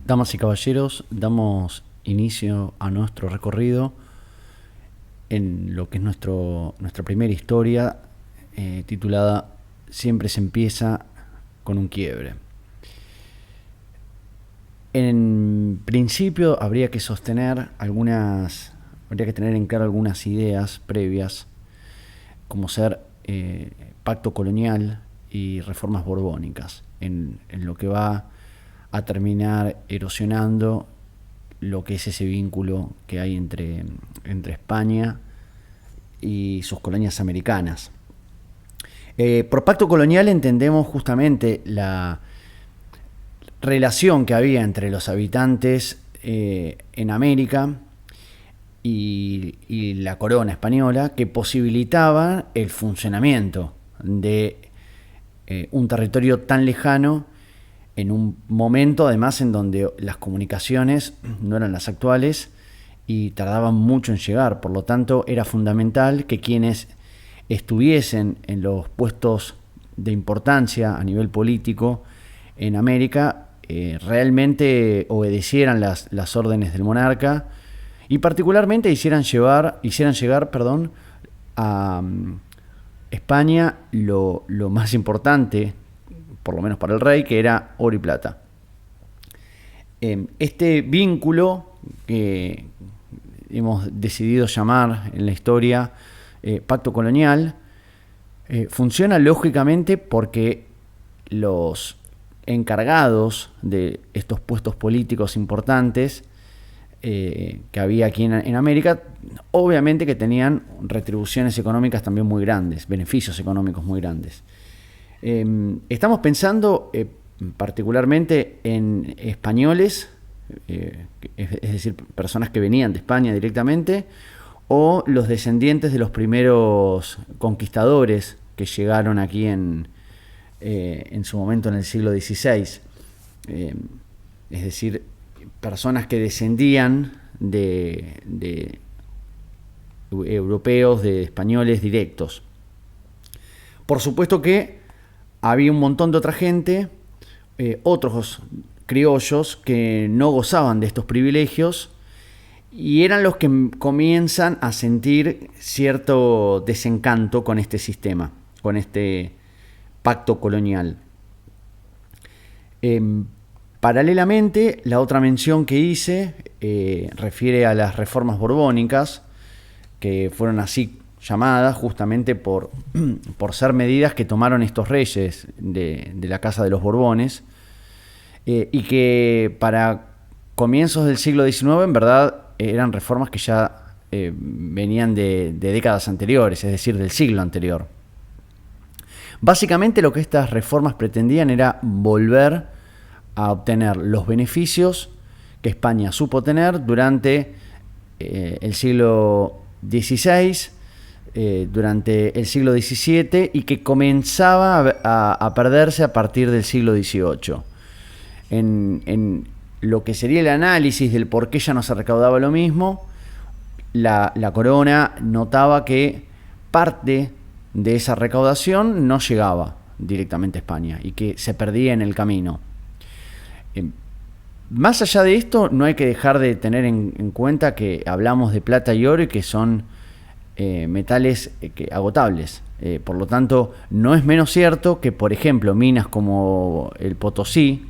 Damas y caballeros, damos inicio a nuestro recorrido en lo que es nuestra primera historia, titulada Siempre se empieza con un quiebre. En principio habría que tener en claro algunas ideas previas, como ser pacto colonial y reformas borbónicas, en lo que va a terminar erosionando lo que es ese vínculo que hay entre España y sus colonias americanas. Por pacto colonial entendemos justamente la relación que había entre los habitantes en América y la corona española, que posibilitaba el funcionamiento de un territorio tan lejano en un momento además en donde las comunicaciones no eran las actuales y tardaban mucho en llegar. Por lo tanto, era fundamental que quienes estuviesen en los puestos de importancia a nivel político en América realmente obedecieran las órdenes del monarca y particularmente hicieran llegar a España lo más importante, por lo menos para el rey, que era oro y plata. Este vínculo que hemos decidido llamar en la historia pacto colonial funciona lógicamente porque los encargados de estos puestos políticos importantes que había aquí en América, obviamente que tenían retribuciones económicas también muy grandes, beneficios económicos muy grandes. Estamos pensando particularmente en españoles, es decir, personas que venían de España directamente, o los descendientes de los primeros conquistadores que llegaron aquí en su momento en el siglo XVI. Es decir, personas que descendían de europeos, de españoles directos. Por supuesto que había un montón de otra gente, otros criollos que no gozaban de estos privilegios y eran los que comienzan a sentir cierto desencanto con este sistema, con este pacto colonial. Paralelamente, la otra mención que hice refiere a las reformas borbónicas, que fueron así llamadas justamente por ser medidas que tomaron estos reyes de la Casa de los Borbones y que para comienzos del siglo XIX en verdad eran reformas que ya venían de décadas anteriores, es decir, del siglo anterior. Básicamente lo que estas reformas pretendían era volver a obtener los beneficios que España supo tener durante el siglo XVI, durante el siglo XVII y que comenzaba a perderse a partir del siglo XVIII. En lo que sería el análisis del por qué ya no se recaudaba lo mismo, la corona notaba que parte de esa recaudación no llegaba directamente a España y que se perdía en el camino. Más allá de esto, no hay que dejar de tener en cuenta que hablamos de plata y oro y que son metales agotables. Por lo tanto, no es menos cierto que, por ejemplo, minas como el Potosí,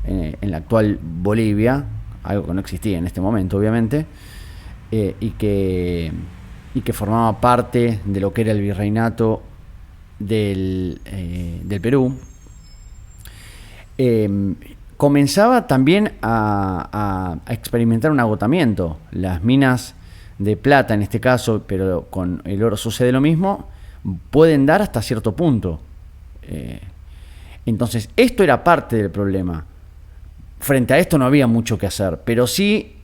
en la actual Bolivia, algo que no existía en este momento, obviamente, y que formaba parte de lo que era el virreinato del Perú, comenzaba también a experimentar un agotamiento. Las minas de plata, en este caso, pero con el oro sucede lo mismo, pueden dar hasta cierto punto. Entonces, esto era parte del problema. Frente a esto no había mucho que hacer, pero sí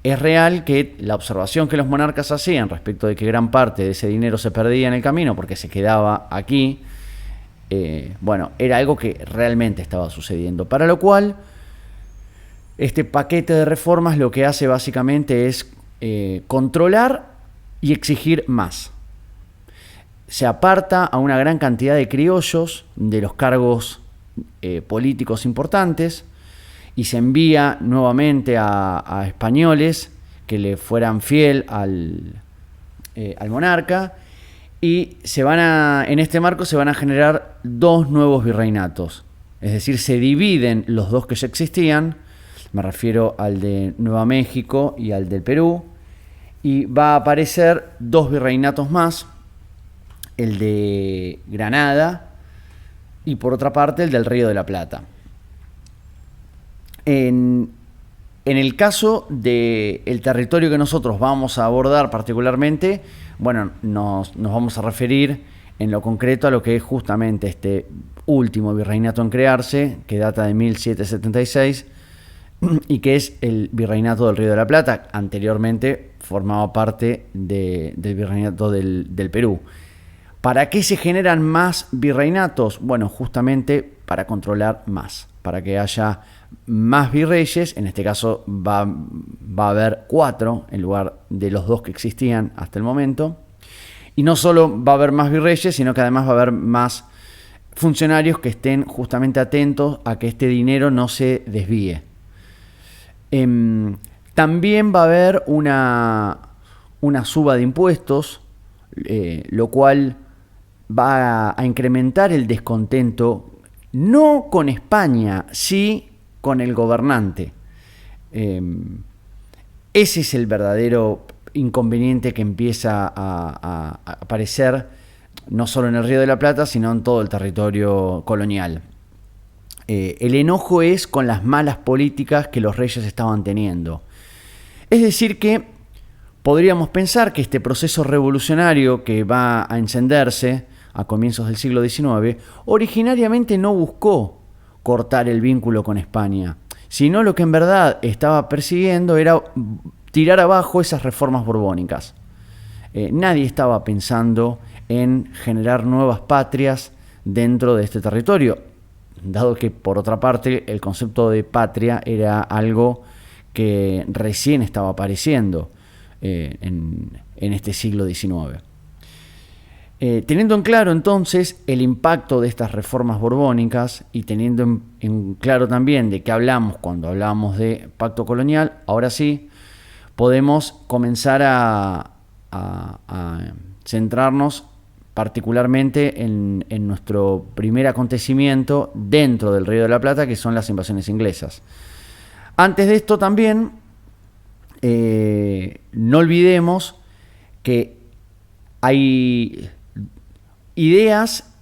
es real que la observación que los monarcas hacían respecto de que gran parte de ese dinero se perdía en el camino porque se quedaba aquí, era algo que realmente estaba sucediendo. Para lo cual, este paquete de reformas lo que hace básicamente es controlar y exigir más. Se aparta a una gran cantidad de criollos de los cargos políticos importantes y se envía nuevamente a españoles que le fueran fiel al monarca, y en este marco se van a generar dos nuevos virreinatos. Es decir, se dividen los dos que ya existían, me refiero al de Nueva México y al del Perú, y va a aparecer dos virreinatos más, el de Granada y por otra parte el del Río de la Plata. En el caso del territorio que nosotros vamos a abordar particularmente, bueno, nos vamos a referir en lo concreto a lo que es justamente este último virreinato en crearse, que data de 1776, y que es el virreinato del Río de la Plata. Anteriormente formaba parte del virreinato del Perú. ¿Para qué se generan más virreinatos? Bueno, justamente para controlar más, para que haya más virreyes. En este caso va a haber 4 en lugar de los 2 que existían hasta el momento. Y no solo va a haber más virreyes, sino que además va a haber más funcionarios que estén justamente atentos a que este dinero no se desvíe. También va a haber una suba de impuestos, lo cual va a incrementar el descontento, no con España, sí con el gobernante. Ese es el verdadero inconveniente que empieza a aparecer no solo en el Río de la Plata, sino en todo el territorio colonial. El enojo es con las malas políticas que los reyes estaban teniendo. Es decir que podríamos pensar que este proceso revolucionario que va a encenderse a comienzos del siglo XIX, originariamente no buscó cortar el vínculo con España, sino lo que en verdad estaba persiguiendo era tirar abajo esas reformas borbónicas. Nadie estaba pensando en generar nuevas patrias dentro de este territorio, dado que, por otra parte, el concepto de patria era algo que recién estaba apareciendo en este siglo XIX. Teniendo en claro entonces el impacto de estas reformas borbónicas y teniendo en claro también de qué hablamos cuando hablamos de pacto colonial, ahora sí podemos comenzar a centrarnos particularmente en nuestro primer acontecimiento dentro del Río de la Plata, que son las invasiones inglesas. Antes de esto también, no olvidemos que hay ideas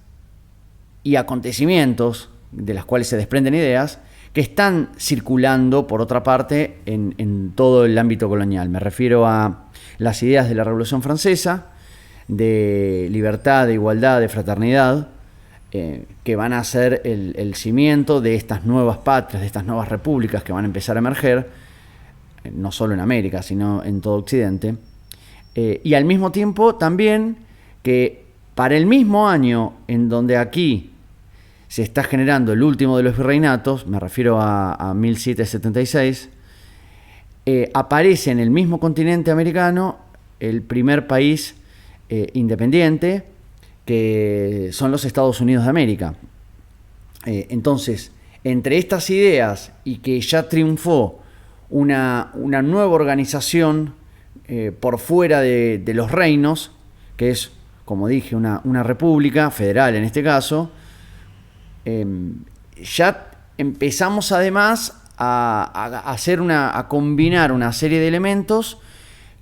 y acontecimientos de las cuales se desprenden ideas que están circulando, por otra parte, en todo el ámbito colonial. Me refiero a las ideas de la Revolución Francesa, de libertad, de igualdad, de fraternidad, que van a ser el cimiento de estas nuevas patrias, de estas nuevas repúblicas que van a empezar a emerger, no solo en América, sino en todo Occidente. Y al mismo tiempo también que para el mismo año en donde aquí se está generando el último de los virreinatos, me refiero a 1776, aparece en el mismo continente americano el primer país independiente, que son los Estados Unidos de América. Entonces, entre estas ideas y que ya triunfó una nueva organización por fuera de los reinos, que es, como dije, una república federal en este caso, ya empezamos además a combinar una serie de elementos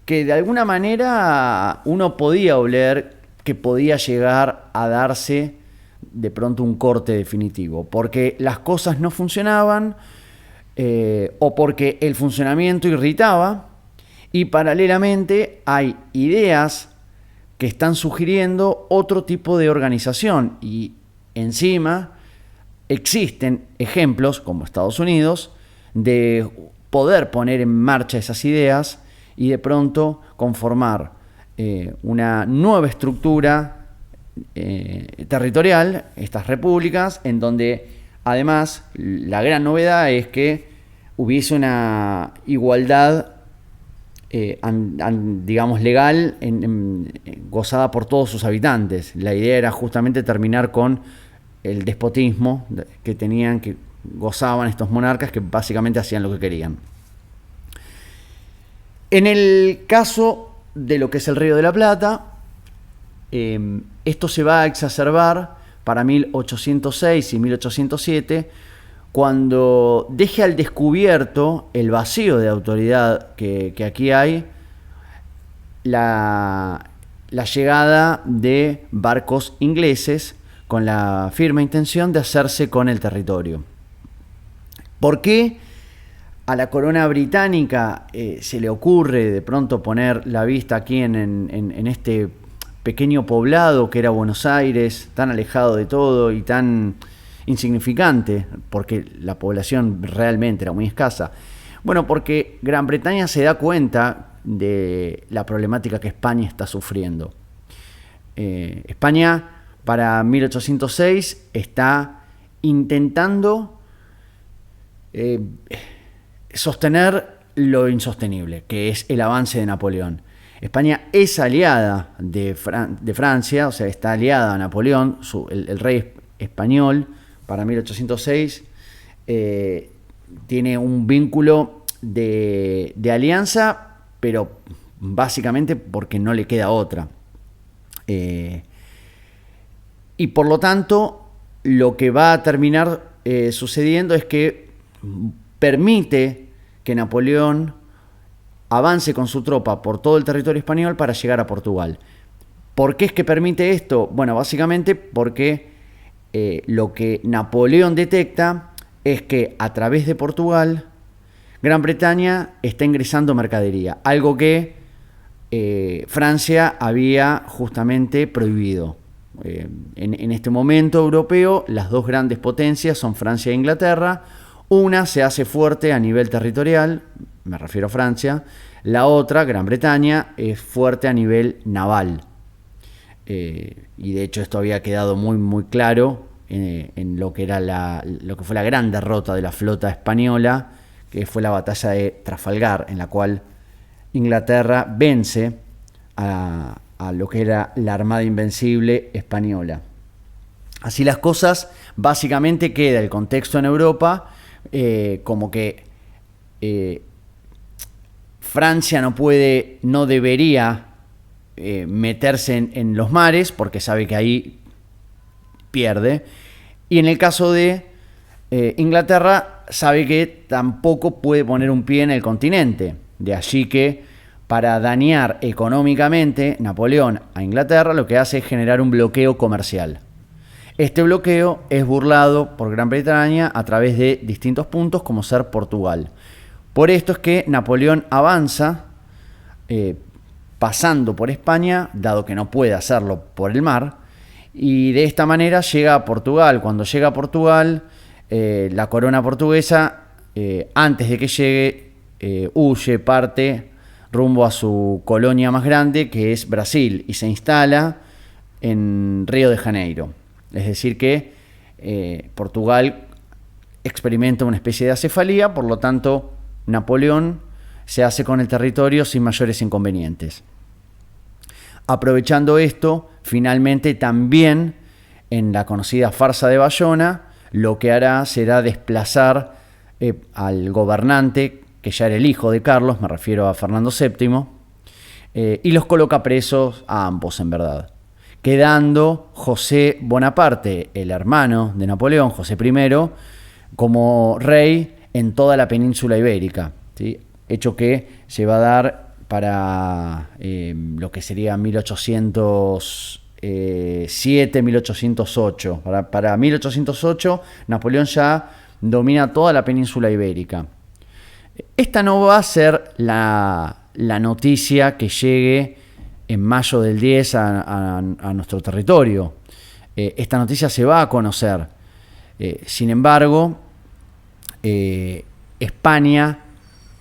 que de alguna manera uno podía oler que podía llegar a darse de pronto un corte definitivo, porque las cosas no funcionaban o porque el funcionamiento irritaba, y paralelamente hay ideas que están sugiriendo otro tipo de organización, y encima existen ejemplos, como Estados Unidos, de poder poner en marcha esas ideas y de pronto conformar una nueva estructura territorial, estas repúblicas, en donde además la gran novedad es que hubiese una igualdad digamos legal gozada por todos sus habitantes. La idea era justamente terminar con el despotismo que tenían, que gozaban estos monarcas que básicamente hacían lo que querían. En el caso de lo que es el Río de la Plata, esto se va a exacerbar para 1806 y 1807, cuando deje al descubierto el vacío de autoridad que aquí hay, la llegada de barcos ingleses con la firme intención de hacerse con el territorio. ¿Por qué a la corona británica se le ocurre de pronto poner la vista aquí en este pequeño poblado que era Buenos Aires, tan alejado de todo y tan insignificante, porque la población realmente era muy escasa? Bueno, porque Gran Bretaña se da cuenta de la problemática que España está sufriendo. España para 1806 está intentando sostener lo insostenible, que es el avance de Napoleón. España es aliada de Francia, o sea, está aliada a Napoleón, el rey español para 1806 tiene un vínculo de alianza, pero básicamente porque no le queda otra. Y por lo tanto, lo que va a terminar sucediendo es que permite que Napoleón avance con su tropa por todo el territorio español para llegar a Portugal. ¿Por qué es que permite esto? Bueno, básicamente porque lo que Napoleón detecta es que a través de Portugal, Gran Bretaña está ingresando mercadería, algo que Francia había justamente prohibido. En este momento europeo, las dos grandes potencias son Francia e Inglaterra. Una se hace fuerte a nivel territorial, me refiero a Francia. La otra, Gran Bretaña, es fuerte a nivel naval. Y de hecho esto había quedado muy claro en lo que era lo que fue la gran derrota de la flota española, que fue la batalla de Trafalgar, en la cual Inglaterra vence a lo que era la Armada Invencible española. Así las cosas, básicamente queda el contexto en Europa como que Francia no debería meterse en los mares porque sabe que ahí pierde, y en el caso de Inglaterra sabe que tampoco puede poner un pie en el continente. De allí que para dañar económicamente Napoleón a Inglaterra lo que hace es generar un bloqueo comercial. Este bloqueo es burlado por Gran Bretaña a través de distintos puntos, como ser Portugal. Por esto es que Napoleón avanza pasando por España, dado que no puede hacerlo por el mar, y de esta manera llega a Portugal. Cuando llega a Portugal, la corona portuguesa, antes de que llegue, huye, parte rumbo a su colonia más grande, que es Brasil, y se instala en Río de Janeiro. Es decir que Portugal experimenta una especie de acefalía, por lo tanto Napoleón se hace con el territorio sin mayores inconvenientes. Aprovechando esto, finalmente también en la conocida farsa de Bayona, lo que hará será desplazar al gobernante, que ya era el hijo de Carlos, me refiero a Fernando VII, y los coloca presos a ambos, en verdad, quedando José Bonaparte, el hermano de Napoleón, José I, como rey en toda la península ibérica, ¿sí? Hecho que se va a dar para lo que sería 1807, 1808. Para 1808 Napoleón ya domina toda la península ibérica. Esta no va a ser la noticia que llegue en mayo del 10 a nuestro territorio. Esta noticia se va a conocer. Sin embargo, España,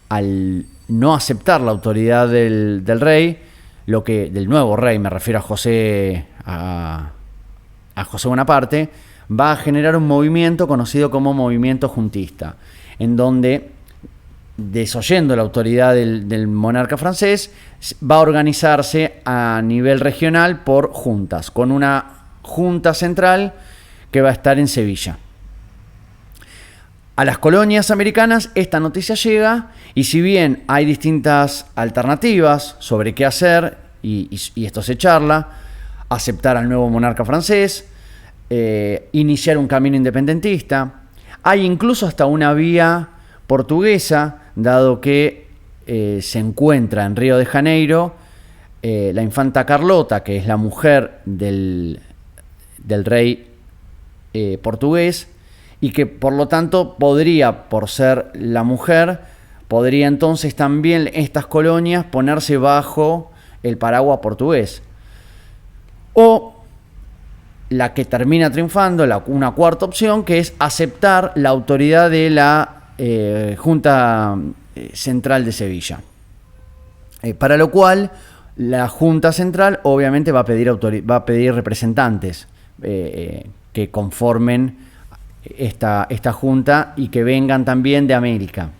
al no aceptar la autoridad del rey, del nuevo rey, me refiero a José Bonaparte, va a generar un movimiento conocido como movimiento juntista, en donde, desoyendo la autoridad del monarca francés, va a organizarse a nivel regional por juntas, con una junta central que va a estar en Sevilla. A las colonias americanas esta noticia llega y si bien hay distintas alternativas sobre qué hacer, y esto se charla, aceptar al nuevo monarca francés, iniciar un camino independentista, hay incluso hasta una vía portuguesa, dado que se encuentra en Río de Janeiro la infanta Carlota, que es la mujer del rey portugués, y que por lo tanto podría, por ser la mujer, podría entonces también estas colonias ponerse bajo el paraguas portugués. O la que termina triunfando, una cuarta opción, que es aceptar la autoridad de la Junta Central de Sevilla. Para lo cual, la Junta Central obviamente va a pedir representantes que conformen esta junta y que vengan también de América.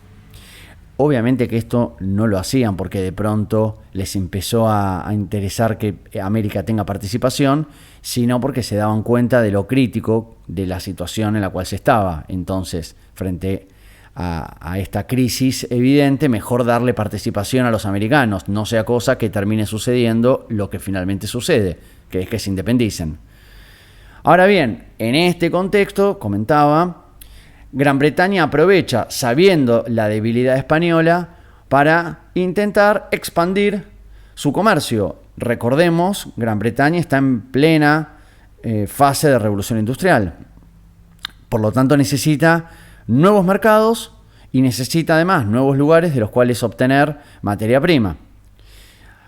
Obviamente que esto no lo hacían porque de pronto les empezó a interesar que América tenga participación, sino porque se daban cuenta de lo crítico de la situación en la cual se estaba. Entonces, frente a esta crisis evidente, mejor darle participación a los americanos, no sea cosa que termine sucediendo lo que finalmente sucede, que es que se independicen. Ahora bien, en este contexto, comentaba, Gran Bretaña aprovecha, sabiendo la debilidad española, para intentar expandir su comercio. Recordemos, Gran Bretaña está en plena fase de revolución industrial. Por lo tanto, necesita nuevos mercados y necesita además nuevos lugares de los cuales obtener materia prima.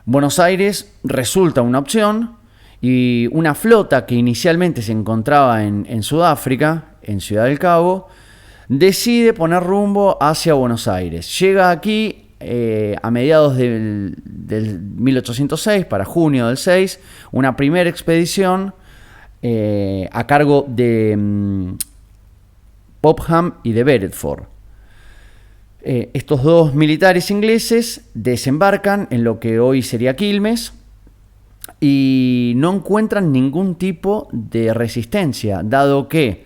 Buenos Aires resulta una opción. Y una flota que inicialmente se encontraba en Sudáfrica, en Ciudad del Cabo, decide poner rumbo hacia Buenos Aires. Llega aquí a mediados del 1806, para junio del 6, una primera expedición a cargo de Popham y de Beresford. Estos dos militares ingleses desembarcan en lo que hoy sería Quilmes, y no encuentran ningún tipo de resistencia, dado que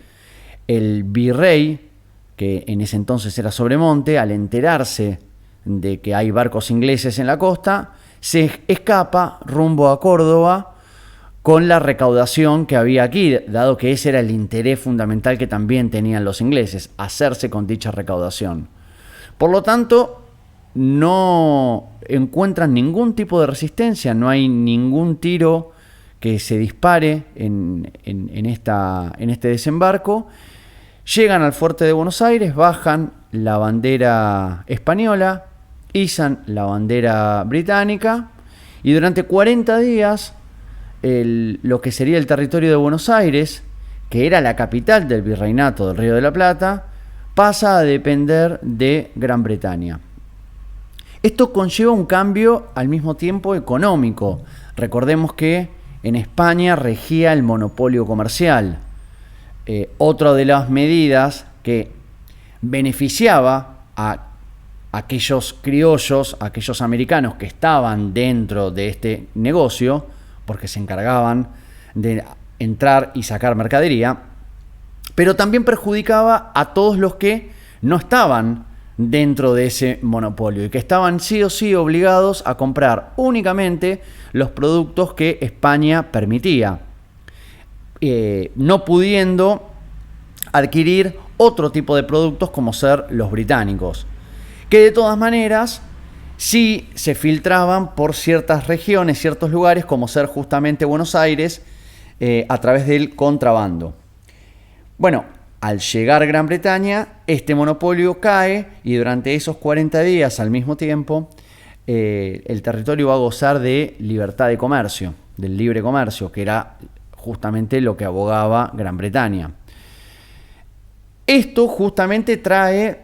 el virrey, que en ese entonces era Sobremonte, al enterarse de que hay barcos ingleses en la costa, se escapa rumbo a Córdoba con la recaudación que había aquí, dado que ese era el interés fundamental que también tenían los ingleses, hacerse con dicha recaudación. Por lo tanto, no encuentran ningún tipo de resistencia, no hay ningún tiro que se dispare en este desembarco. Llegan al fuerte de Buenos Aires, bajan la bandera española, izan la bandera británica y durante 40 días lo que sería el territorio de Buenos Aires, que era la capital del virreinato del Río de la Plata, pasa a depender de Gran Bretaña. Esto conlleva un cambio al mismo tiempo económico. Recordemos que en España regía el monopolio comercial. Otra de las medidas que beneficiaba a aquellos criollos, a aquellos americanos que estaban dentro de este negocio, porque se encargaban de entrar y sacar mercadería, pero también perjudicaba a todos los que no estaban dentro de ese monopolio y que estaban sí o sí obligados a comprar únicamente los productos que España permitía, no pudiendo adquirir otro tipo de productos como ser los británicos, que de todas maneras sí se filtraban por ciertas regiones, ciertos lugares, como ser justamente Buenos Aires, a través del contrabando. Bueno, al llegar Gran Bretaña, este monopolio cae y durante esos 40 días al mismo tiempo el territorio va a gozar de libertad de comercio, del libre comercio, que era justamente lo que abogaba Gran Bretaña. Esto justamente trae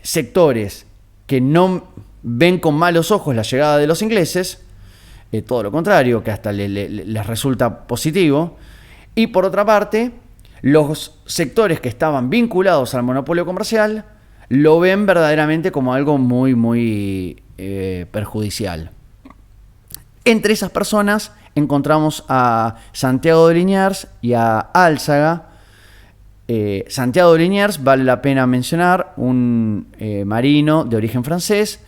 sectores que no ven con malos ojos la llegada de los ingleses, todo lo contrario, que hasta les resulta positivo, y por otra parte, los sectores que estaban vinculados al monopolio comercial lo ven verdaderamente como algo muy perjudicial. Entre esas personas encontramos a Santiago de Liniers y a Álzaga, Santiago de Liniers, vale la pena mencionar, un marino de origen francés,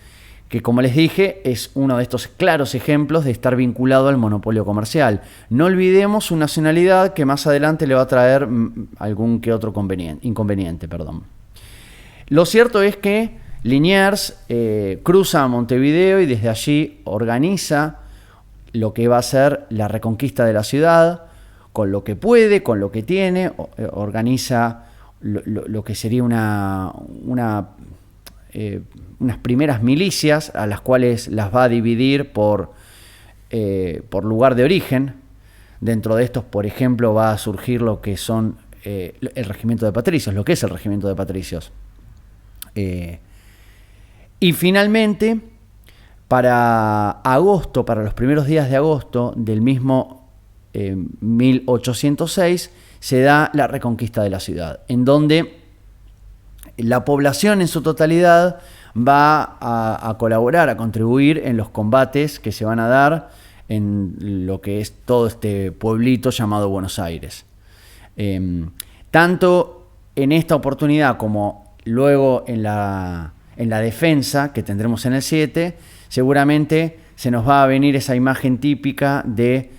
que como les dije es uno de estos claros ejemplos de estar vinculado al monopolio comercial. No olvidemos su nacionalidad, que más adelante le va a traer algún que otro inconveniente. Lo cierto es que Liniers cruza a Montevideo y desde allí organiza lo que va a ser la reconquista de la ciudad, con lo que puede, con lo que tiene, organiza lo que sería unas primeras milicias, a las cuales las va a dividir por lugar de origen. Dentro de estos, por ejemplo, va a surgir lo que son el regimiento de patricios, lo que es el regimiento de patricios. Y finalmente, para los primeros días de agosto del mismo 1806, se da la reconquista de la ciudad, en donde la población en su totalidad va a colaborar, a contribuir en los combates que se van a dar en lo que es todo este pueblito llamado Buenos Aires. Tanto en esta oportunidad como luego en la defensa que tendremos en el 7, seguramente se nos va a venir esa imagen típica de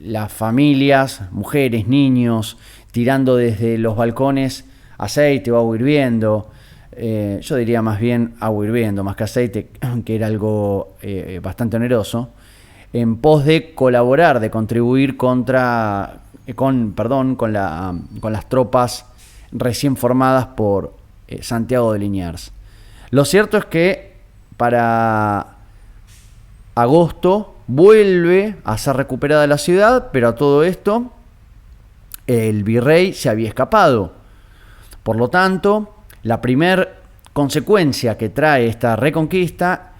las familias, mujeres, niños, tirando desde los balcones aceite o agua hirviendo. Yo diría más bien agua hirviendo, más que aceite, que era algo bastante oneroso, en pos de colaborar, de contribuir con las tropas recién formadas por Santiago de Liniers. Lo cierto es que para agosto vuelve a ser recuperada la ciudad, pero a todo esto el virrey se había escapado. Por lo tanto, la primera consecuencia que trae esta reconquista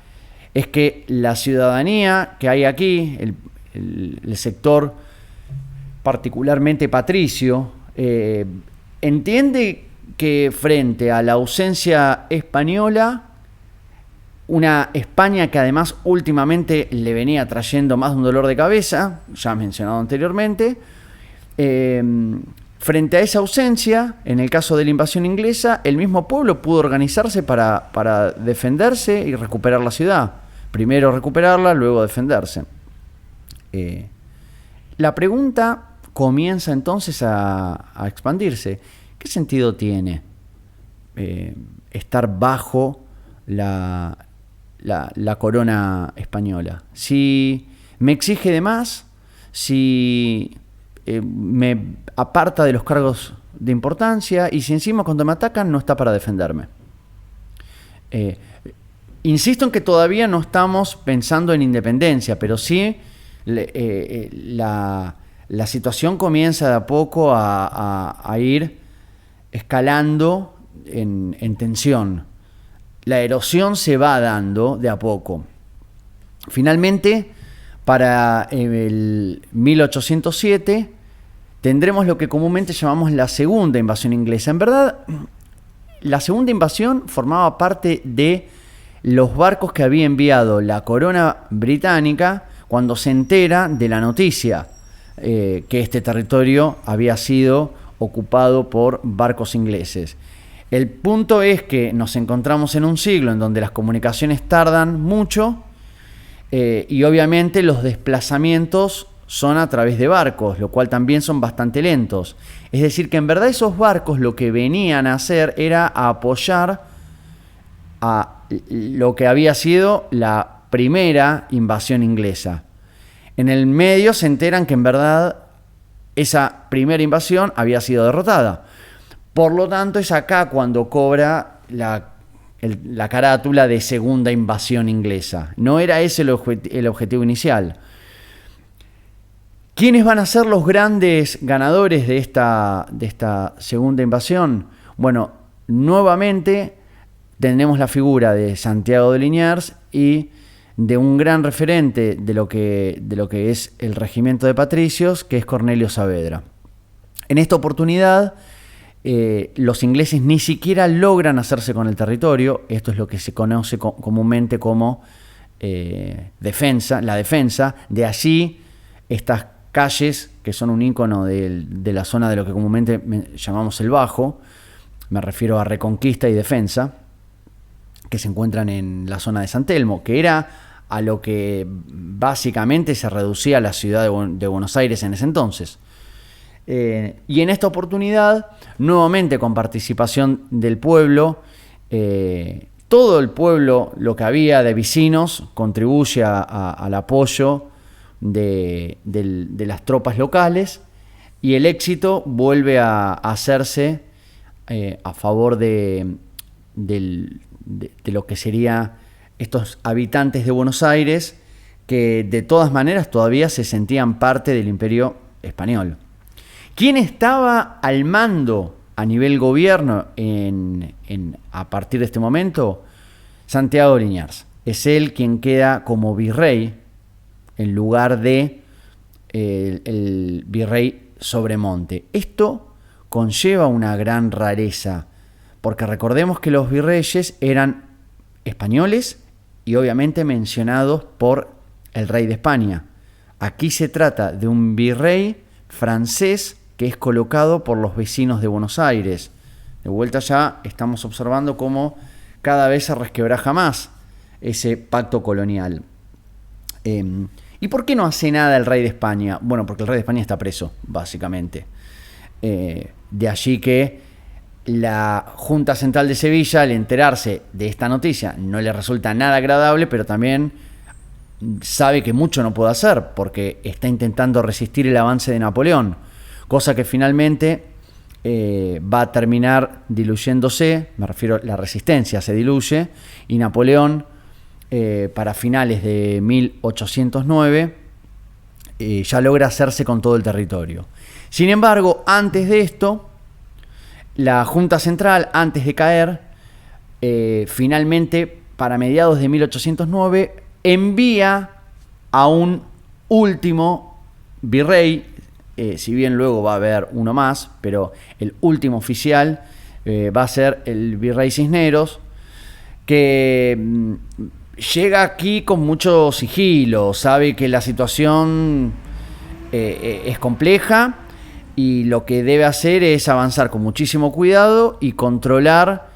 es que la ciudadanía que hay aquí, el sector particularmente patricio, entiende que frente a la ausencia española, una España que además últimamente le venía trayendo más de un dolor de cabeza, ya mencionado anteriormente, frente a esa ausencia, en el caso de la invasión inglesa, el mismo pueblo pudo organizarse para defenderse y recuperar la ciudad. Primero recuperarla, luego defenderse. La pregunta comienza entonces a expandirse. ¿Qué sentido tiene estar bajo la corona española? Si me exige de más, si me aparta de los cargos de importancia y si encima cuando me atacan no está para defenderme. Insisto en que todavía no estamos pensando en independencia, pero sí la situación comienza de a poco a ir escalando en tensión. La erosión se va dando de a poco. Finalmente, para el 1807 tendremos lo que comúnmente llamamos la segunda invasión inglesa. En verdad, la segunda invasión formaba parte de los barcos que había enviado la corona británica cuando se entera de la noticia que este territorio había sido ocupado por barcos ingleses. El punto es que nos encontramos en un siglo en donde las comunicaciones tardan mucho y obviamente los desplazamientos son a través de barcos, lo cual también son bastante lentos. Es decir, que en verdad esos barcos lo que venían a hacer era a apoyar a lo que había sido la primera invasión inglesa. En el medio se enteran que en verdad esa primera invasión había sido derrotada. Por lo tanto, es acá cuando cobra la carátula de segunda invasión inglesa. No era ese el objetivo inicial. ¿Quiénes van a ser los grandes ganadores de esta segunda invasión? Bueno, nuevamente tenemos la figura de Santiago de Liniers y de un gran referente de lo que es el regimiento de patricios, que es Cornelio Saavedra. En esta oportunidad, los ingleses ni siquiera logran hacerse con el territorio. Esto es lo que se conoce comúnmente como defensa, la defensa. De allí estas calles que son un ícono de la zona de lo que comúnmente llamamos el Bajo. Me refiero a Reconquista y Defensa, que se encuentran en la zona de San Telmo, que era a lo que básicamente se reducía la ciudad de Buenos Aires en ese entonces. Y en esta oportunidad, nuevamente con participación del pueblo, todo el pueblo, lo que había de vecinos, contribuye al apoyo de las tropas locales, y el éxito vuelve a hacerse a favor de lo que sería estos habitantes de Buenos Aires, que de todas maneras todavía se sentían parte del Imperio Español. ¿Quién estaba al mando a nivel gobierno a partir de este momento? Santiago de Liniers. Es él quien queda como virrey en lugar de el virrey Sobremonte. Esto conlleva una gran rareza, porque recordemos que los virreyes eran españoles y obviamente mencionados por el rey de España. Aquí se trata de un virrey francés que es colocado por los vecinos de Buenos Aires. De vuelta ya estamos observando cómo cada vez se resquebraja más ese pacto colonial. ¿Y por qué no hace nada el rey de España? Bueno, porque el rey de España está preso, básicamente. De allí que la Junta Central de Sevilla, al enterarse de esta noticia, no le resulta nada agradable, pero también sabe que mucho no puede hacer, porque está intentando resistir el avance de Napoleón, cosa que finalmente va a terminar diluyéndose. Me refiero, la resistencia se diluye, y Napoleón, para finales de 1809, ya logra hacerse con todo el territorio. Sin embargo, antes de esto, la Junta Central, antes de caer, finalmente, para mediados de 1809, envía a un último virrey, si bien luego va a haber uno más, pero el último oficial va a ser el virrey Cisneros, que llega aquí con mucho sigilo, sabe que la situación es compleja, y lo que debe hacer es avanzar con muchísimo cuidado y controlar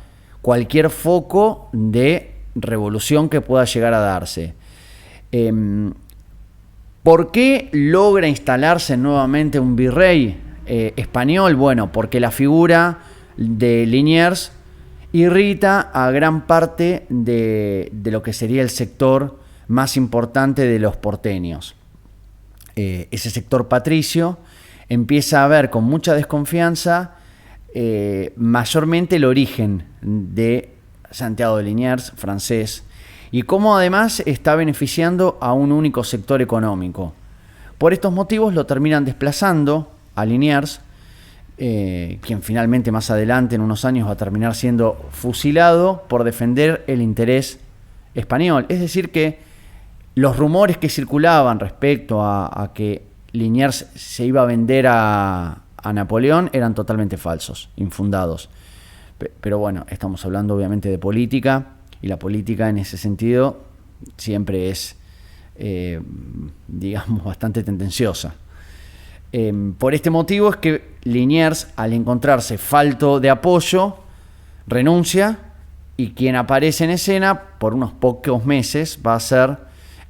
cualquier foco de revolución que pueda llegar a darse. ¿Por qué logra instalarse nuevamente un virrey español? Bueno, porque la figura de Liniers irrita a gran parte de lo que sería el sector más importante de los porteños. Ese sector patricio empieza a ver con mucha desconfianza mayormente el origen de Santiago de Liniers, francés, y cómo además está beneficiando a un único sector económico. Por estos motivos lo terminan desplazando a Liniers, quien finalmente más adelante, en unos años, va a terminar siendo fusilado por defender el interés español. Es decir que los rumores que circulaban respecto a que Liniers se iba a vender a Napoleón eran totalmente falsos, infundados. Pero bueno, estamos hablando obviamente de política, y la política en ese sentido siempre es, digamos, bastante tendenciosa. Por este motivo es que Liniers, al encontrarse falto de apoyo, renuncia, y quien aparece en escena por unos pocos meses va a ser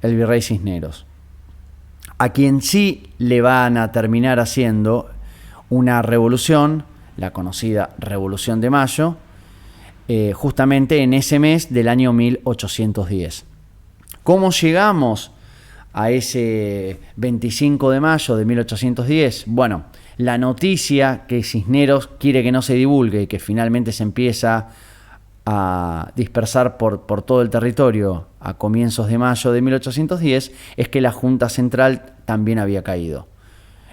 el virrey Cisneros, a quien sí le van a terminar haciendo una revolución, la conocida Revolución de Mayo, justamente en ese mes del año 1810. ¿Cómo llegamos a ese 25 de mayo de 1810? Bueno, la noticia que Cisneros quiere que no se divulgue y que finalmente se empieza a dispersar por todo el territorio a comienzos de mayo de 1810 es que la Junta Central también había caído,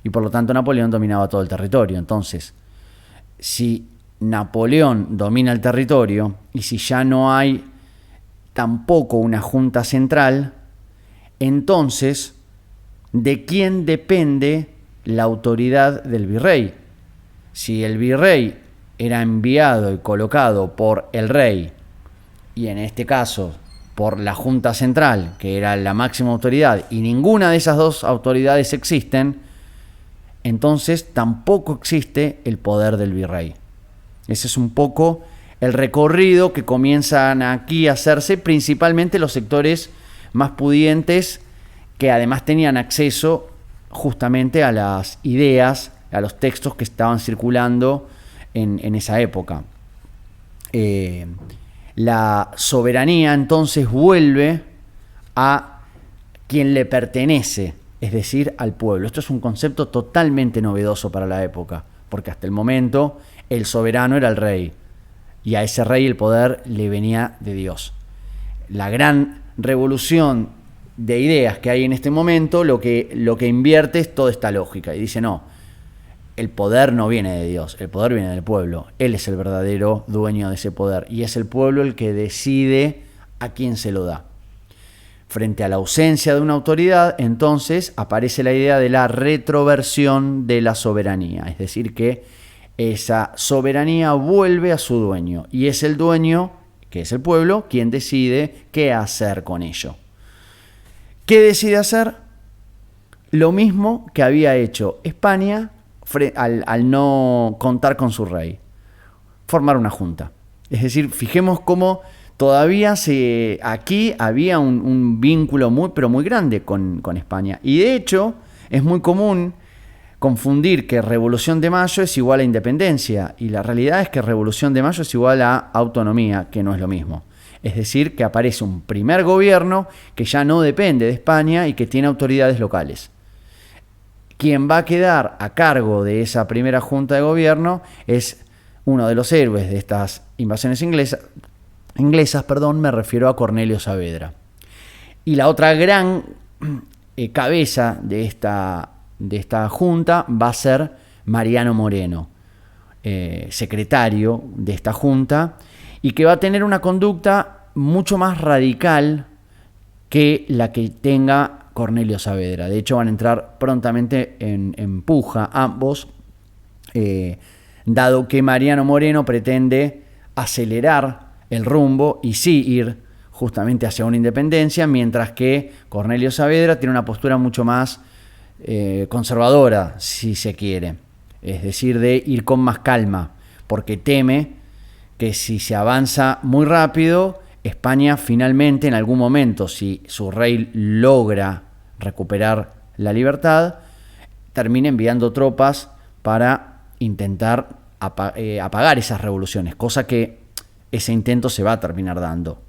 y por lo tanto Napoleón dominaba todo el territorio. Entonces, si Napoleón domina el territorio y si ya no hay tampoco una Junta Central, entonces, ¿de quién depende la autoridad del virrey? Si el virrey era enviado y colocado por el rey, y en este caso por la Junta Central, que era la máxima autoridad, y ninguna de esas dos autoridades existen, entonces tampoco existe el poder del virrey. Ese es un poco el recorrido que comienzan aquí a hacerse, principalmente los sectores más pudientes, que además tenían acceso justamente a las ideas, a los textos que estaban circulando en esa época. La soberanía entonces vuelve a quien le pertenece, es decir, al pueblo. Esto es un concepto totalmente novedoso para la época, porque hasta el momento el soberano era el rey, y a ese rey el poder le venía de Dios. La gran revolución de ideas que hay en este momento lo que invierte es toda esta lógica y dice: no, el poder no viene de Dios, el poder viene del pueblo. Él es el verdadero dueño de ese poder y es el pueblo el que decide a quién se lo da. Frente a la ausencia de una autoridad, entonces aparece la idea de la retroversión de la soberanía, es decir, que esa soberanía vuelve a su dueño y es el dueño, que es el pueblo, quien decide qué hacer con ello. ¿Qué decide hacer? Lo mismo que había hecho España al no contar con su rey: formar una junta. Es decir, fijemos cómo todavía aquí había un vínculo pero muy grande con España. Y de hecho es muy común confundir que Revolución de Mayo es igual a independencia, y la realidad es que Revolución de Mayo es igual a autonomía, que no es lo mismo. Es decir, que aparece un primer gobierno que ya no depende de España y que tiene autoridades locales. Quien va a quedar a cargo de esa primera junta de gobierno es uno de los héroes de estas invasiones inglesas, me refiero a Cornelio Saavedra. Y la otra gran cabeza de esta junta va a ser Mariano Moreno, secretario de esta junta, y que va a tener una conducta mucho más radical que la que tenga Cornelio Saavedra. De hecho, van a entrar prontamente en puja ambos, dado que Mariano Moreno pretende acelerar el rumbo y sí ir justamente hacia una independencia, mientras que Cornelio Saavedra tiene una postura mucho más conservadora, si se quiere, es decir, de ir con más calma, porque teme que si se avanza muy rápido, España finalmente, en algún momento, si su rey logra recuperar la libertad, termine enviando tropas para intentar apagar esas revoluciones, cosa que ese intento se va a terminar dando.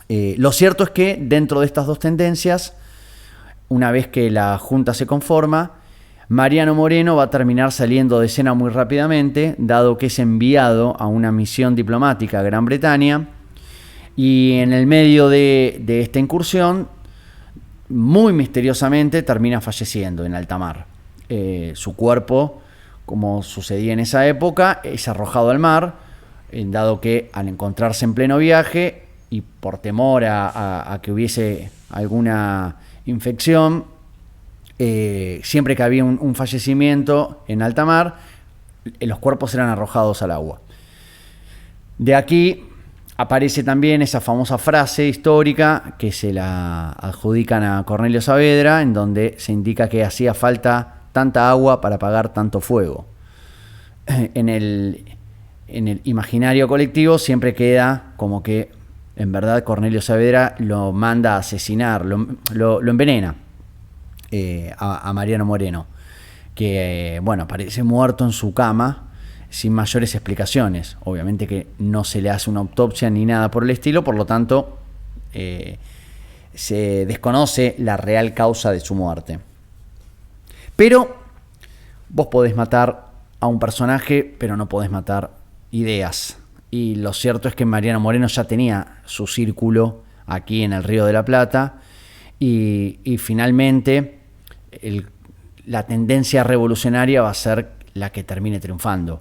Lo cierto es que dentro de estas dos tendencias, una vez que la Junta se conforma, Mariano Moreno va a terminar saliendo de escena muy rápidamente, dado que es enviado a una misión diplomática a Gran Bretaña, y en el medio de esta incursión, muy misteriosamente, termina falleciendo en alta mar. Su cuerpo, como sucedía en esa época, es arrojado al mar, dado que al encontrarse en pleno viaje y por temor a que hubiese alguna infección, siempre que había un fallecimiento en alta mar, los cuerpos eran arrojados al agua. De aquí aparece también esa famosa frase histórica que se la adjudican a Cornelio Saavedra, en donde se indica que hacía falta tanta agua para apagar tanto fuego. En el imaginario colectivo siempre queda como que en verdad Cornelio Saavedra lo manda a asesinar, lo envenena a Mariano Moreno, que aparece muerto en su cama sin mayores explicaciones. Obviamente que no se le hace una autopsia ni nada por el estilo, por lo tanto se desconoce la real causa de su muerte. Pero vos podés matar a un personaje, pero no podés matar ideas. Y lo cierto es que Mariano Moreno ya tenía su círculo aquí en el Río de la Plata, y finalmente la tendencia revolucionaria va a ser la que termine triunfando.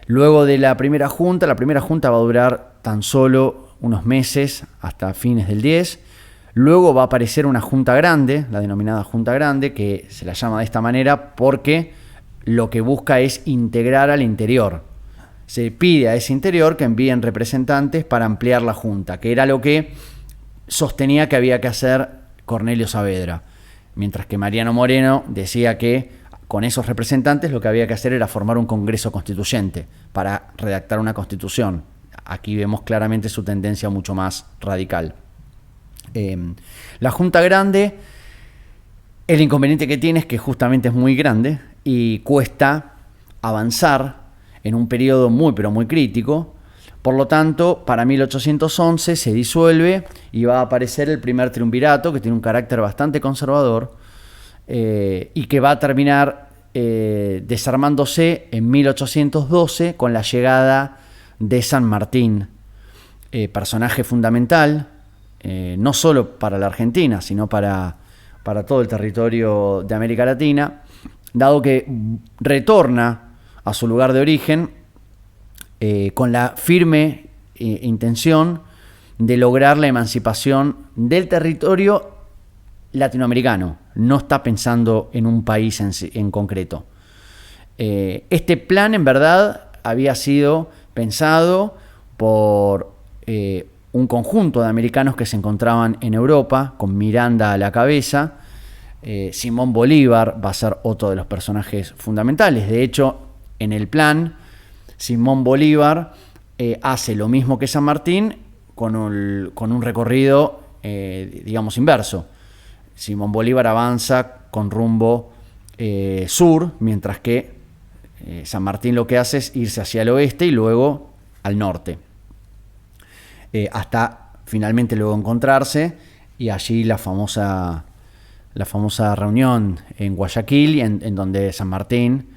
Luego de la primera junta va a durar tan solo unos meses, hasta fines del 10. Luego va a aparecer una junta grande, la denominada junta grande, que se la llama de esta manera porque lo que busca es integrar al interior. Se pide a ese interior que envíen representantes para ampliar la junta, que era lo que sostenía que había que hacer Cornelio Saavedra. Mientras que Mariano Moreno decía que con esos representantes lo que había que hacer era formar un Congreso Constituyente para redactar una constitución. Aquí vemos claramente su tendencia mucho más radical. La Junta Grande, el inconveniente que tiene es que justamente es muy grande y cuesta avanzar en un periodo muy pero muy crítico. Por lo tanto, para 1811 se disuelve y va a aparecer el primer triunvirato, que tiene un carácter bastante conservador y que va a terminar desarmándose en 1812 con la llegada de San Martín, personaje fundamental, no solo para la Argentina, sino para todo el territorio de América Latina, dado que retorna a su lugar de origen con la firme intención de lograr la emancipación del territorio latinoamericano. No está pensando en un país en concreto. Este plan, en verdad, había sido pensado por un conjunto de americanos que se encontraban en Europa, con Miranda a la cabeza. Simón Bolívar va a ser otro de los personajes fundamentales. De hecho, en el plan, Simón Bolívar hace lo mismo que San Martín con un recorrido, digamos, inverso. Simón Bolívar avanza con rumbo sur, mientras que San Martín lo que hace es irse hacia el oeste y luego al norte, hasta finalmente luego encontrarse, y allí la famosa reunión en Guayaquil, en donde San Martín,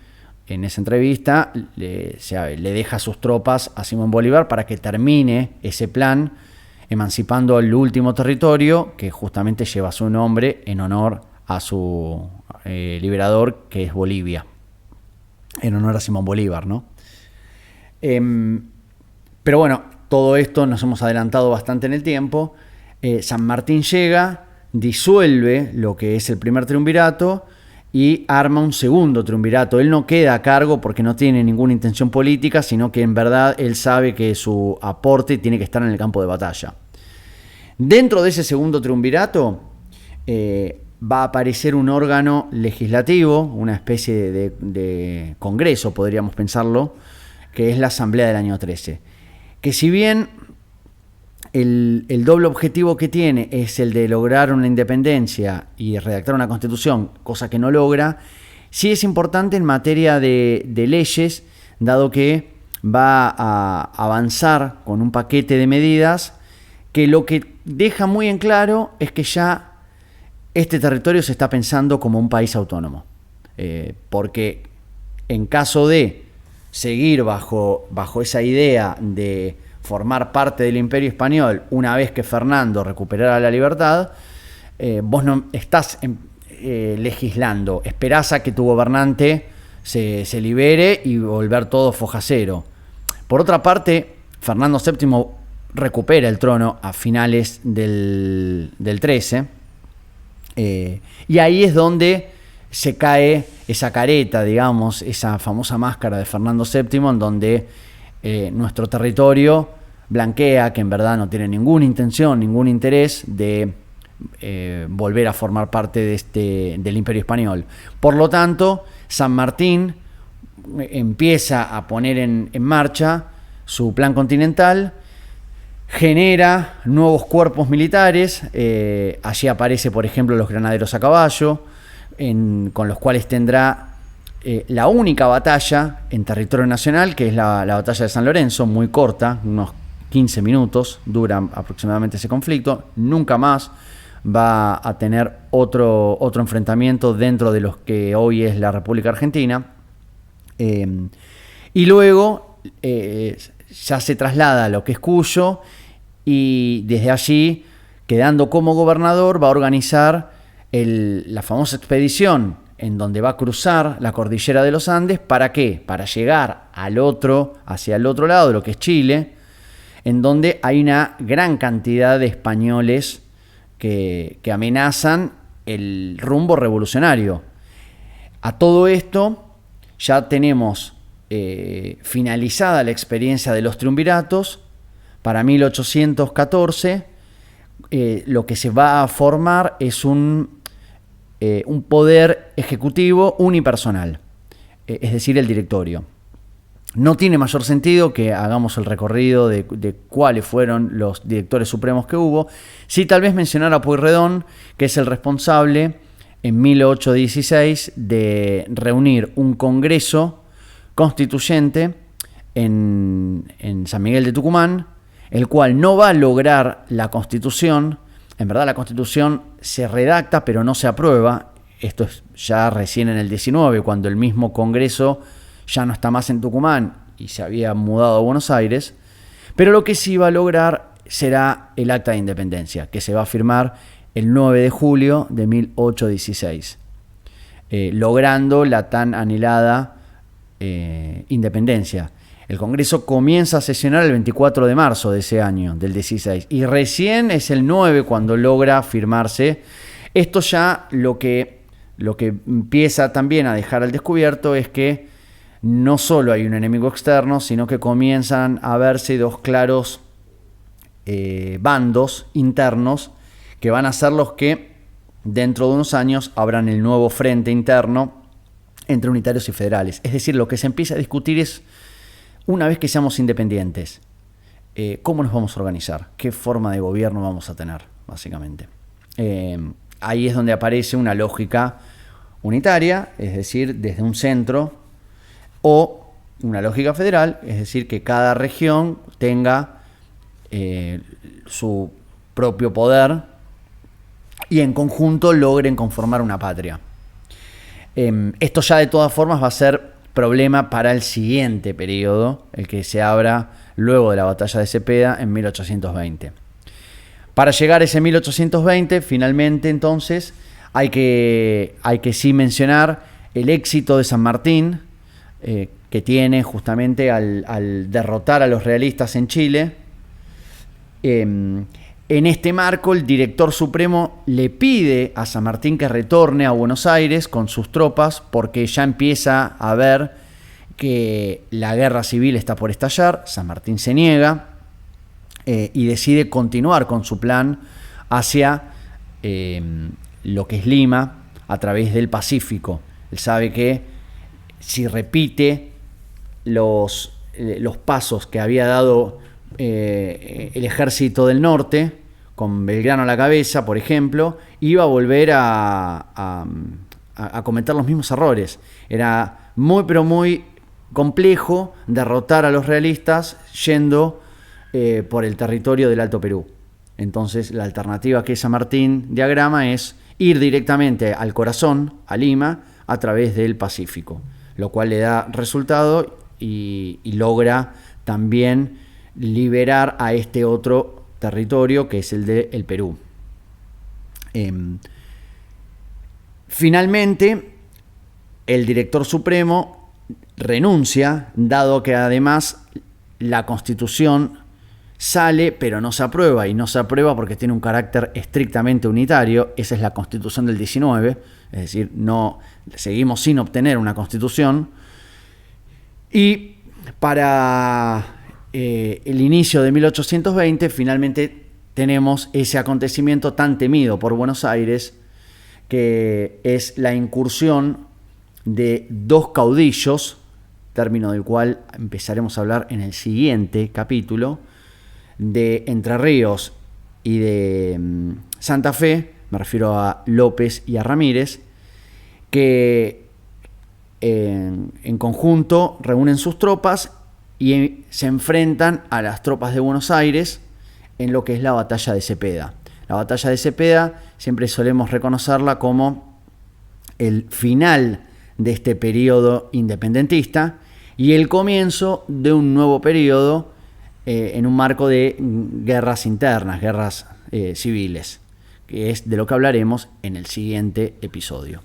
en esa entrevista, le deja sus tropas a Simón Bolívar para que termine ese plan, emancipando el último territorio que justamente lleva su nombre en honor a su liberador, que es Bolivia, en honor a Simón Bolívar, ¿no? Pero bueno, todo esto nos hemos adelantado bastante en el tiempo. San Martín llega, disuelve lo que es el primer triunvirato y arma un segundo triunvirato. Él no queda a cargo porque no tiene ninguna intención política, sino que en verdad él sabe que su aporte tiene que estar en el campo de batalla. Dentro de ese segundo triunvirato va a aparecer un órgano legislativo, una especie de congreso, podríamos pensarlo, que es la Asamblea del año 13. Que si bien el doble objetivo que tiene es el de lograr una independencia y redactar una constitución, cosa que no logra, sí es importante en materia de leyes, dado que va a avanzar con un paquete de medidas que lo que deja muy en claro es que ya este territorio se está pensando como un país autónomo. Porque en caso de seguir bajo esa idea de formar parte del Imperio Español una vez que Fernando recuperara la libertad, vos no estás legislando, esperás a que tu gobernante se libere y volver todo foja cero. Por otra parte, Fernando VII recupera el trono a finales del 13, y ahí es donde se cae esa careta, digamos, esa famosa máscara de Fernando VII, en donde nuestro territorio blanquea que en verdad no tiene ninguna intención, ningún interés de volver a formar parte del Imperio Español. Por lo tanto, San Martín empieza a poner en marcha su plan continental, genera nuevos cuerpos militares. Allí aparece, por ejemplo, los granaderos a caballo, con los cuales tendrá la única batalla en territorio nacional, que es la batalla de San Lorenzo, muy corta, unos 15 minutos dura aproximadamente ese conflicto. Nunca más va a tener otro enfrentamiento dentro de los que hoy es la República Argentina. Y luego ya se traslada a lo que es Cuyo, y desde allí, quedando como gobernador, va a organizar la famosa expedición en donde va a cruzar la cordillera de los Andes. ¿Para qué? Para llegar hacia el otro lado, de lo que es Chile, en donde hay una gran cantidad de españoles que amenazan el rumbo revolucionario. A todo esto ya tenemos finalizada la experiencia de los triunviratos. Para 1814 lo que se va a formar es un poder ejecutivo unipersonal, es decir, el directorio. No tiene mayor sentido que hagamos el recorrido de cuáles fueron los directores supremos que hubo. Sí, tal vez mencionar a Pueyrredón, que es el responsable en 1816 de reunir un congreso constituyente en San Miguel de Tucumán, el cual no va a lograr la Constitución. En verdad la Constitución se redacta pero no se aprueba. Esto es ya recién en el 19, cuando el mismo Congreso ya no está más en Tucumán y se había mudado a Buenos Aires. Pero lo que sí va a lograr será el Acta de Independencia, que se va a firmar el 9 de julio de 1816, logrando la tan anhelada independencia. El Congreso comienza a sesionar el 24 de marzo de ese año, del 16, y recién es el 9 cuando logra firmarse. Esto ya lo que empieza también a dejar al descubierto es que no solo hay un enemigo externo, sino que comienzan a verse dos claros bandos internos que van a ser los que dentro de unos años abran el nuevo frente interno entre unitarios y federales. Es decir, lo que se empieza a discutir es, una vez que seamos independientes, ¿cómo nos vamos a organizar? ¿Qué forma de gobierno vamos a tener, básicamente? Ahí es donde aparece una lógica unitaria, es decir, desde un centro, o una lógica federal, es decir, que cada región tenga su propio poder y en conjunto logren conformar una patria. Esto ya de todas formas va a ser problema para el siguiente periodo, el que se abra luego de la batalla de Cepeda en 1820. Para llegar a ese 1820, finalmente entonces, hay que sí mencionar el éxito de San Martín, que tiene justamente al derrotar a los realistas en Chile. En este marco, el director supremo le pide a San Martín que retorne a Buenos Aires con sus tropas, porque ya empieza a ver que la guerra civil está por estallar. San Martín se niega y decide continuar con su plan hacia lo que es Lima a través del Pacífico. Él sabe que si repite los pasos que había dado el ejército del norte, con Belgrano a la cabeza, por ejemplo, iba a volver a cometer los mismos errores. Era muy, pero muy complejo derrotar a los realistas yendo por el territorio del Alto Perú. Entonces, la alternativa que San Martín diagrama es ir directamente al corazón, a Lima, a través del Pacífico, lo cual le da resultado y logra también liberar a este otro territorio que es el del Perú. Finalmente, el director supremo renuncia, dado que además la Constitución sale pero no se aprueba, y no se aprueba porque tiene un carácter estrictamente unitario. Esa es la Constitución del 19, es decir, no seguimos sin obtener una Constitución. Y para el inicio de 1820 finalmente tenemos ese acontecimiento tan temido por Buenos Aires, que es la incursión de dos caudillos, término del cual empezaremos a hablar en el siguiente capítulo, de Entre Ríos y de Santa Fe. Me refiero a López y a Ramírez, que en conjunto reúnen sus tropas y se enfrentan a las tropas de Buenos Aires en lo que es la batalla de Cepeda. La batalla de Cepeda siempre solemos reconocerla como el final de este periodo independentista y el comienzo de un nuevo periodo en un marco de guerras internas, guerras civiles, que es de lo que hablaremos en el siguiente episodio.